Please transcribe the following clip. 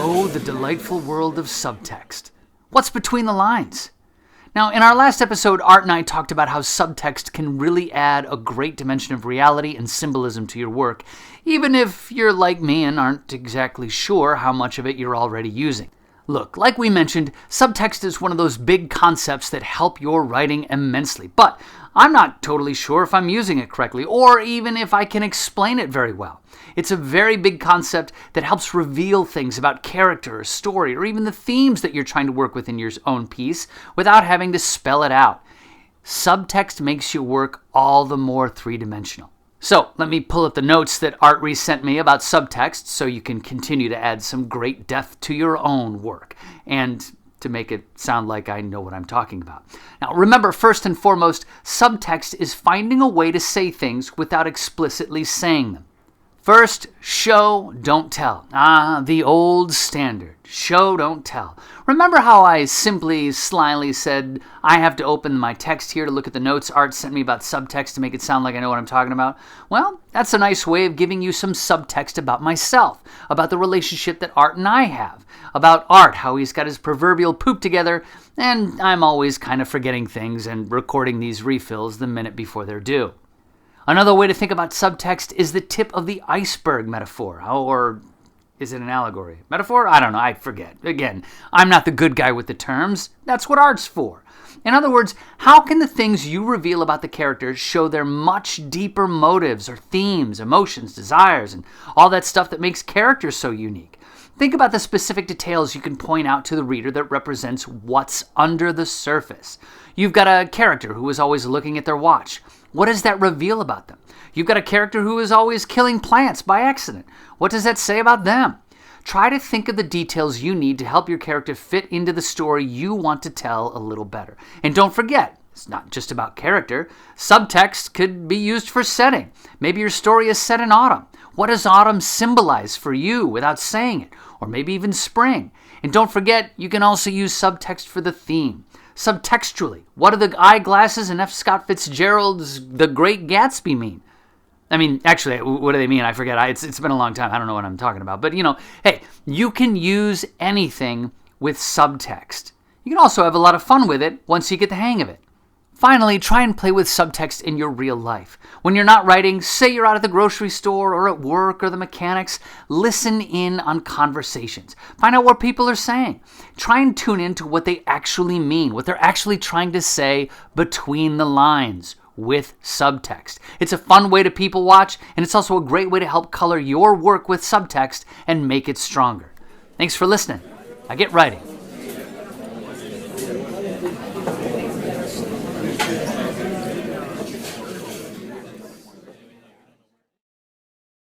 Oh, the delightful world of subtext. What's between the lines? Now, in our last episode, Art and I talked about how subtext can really add a great dimension of reality and symbolism to your work, even if you're like me and aren't exactly sure how much of it you're already using. Look, like we mentioned, subtext is one of those big concepts that help your writing immensely, but I'm not totally sure if I'm using it correctly, or even if I can explain it very well. It's a very big concept that helps reveal things about character or story, or even the themes that you're trying to work with in your own piece without having to spell it out. Subtext makes your work all the more three-dimensional. So let me pull up the notes that Art resent me about subtext so you can continue to add some great depth to your own work and to make it sound like I know what I'm talking about. Now remember, first and foremost, subtext is finding a way to say things without explicitly saying them. First, show, don't tell. The old standard. Show, don't tell. Remember how I simply, slyly said, I have to open my text here to look at the notes Art sent me about subtext to make it sound like I know what I'm talking about? Well, that's a nice way of giving you some subtext about myself, about the relationship that Art and I have, about Art, how he's got his proverbial poop together, and I'm always kind of forgetting things and recording these refills the minute before they're due. Another way to think about subtext is the tip of the iceberg metaphor, or is it an allegory? Metaphor? I don't know, I forget. Again, I'm not the good guy with the terms. That's what art's for. In other words, how can the things you reveal about the characters show their much deeper motives or themes, emotions, desires, and all that stuff that makes characters so unique? Think about the specific details you can point out to the reader that represents what's under the surface. You've got a character who is always looking at their watch. What does that reveal about them? You've got a character who is always killing plants by accident. What does that say about them? Try to think of the details you need to help your character fit into the story you want to tell a little better. And don't forget, it's not just about character. Subtext could be used for setting. Maybe your story is set in autumn. What does autumn symbolize for you without saying it? Or maybe even spring. And don't forget, you can also use subtext for the theme. Subtextually, what do the eyeglasses in F. Scott Fitzgerald's The Great Gatsby mean? I mean, actually, what do they mean? I forget. It's been a long time. I don't know what I'm talking about. But, hey, you can use anything with subtext. You can also have a lot of fun with it once you get the hang of it. Finally, try and play with subtext in your real life. When you're not writing, say you're out at the grocery store or at work or the mechanics, listen in on conversations. Find out what people are saying. Try and tune into what they actually mean, what they're actually trying to say between the lines with subtext. It's a fun way to people watch, and it's also a great way to help color your work with subtext and make it stronger. Thanks for listening. Now get writing.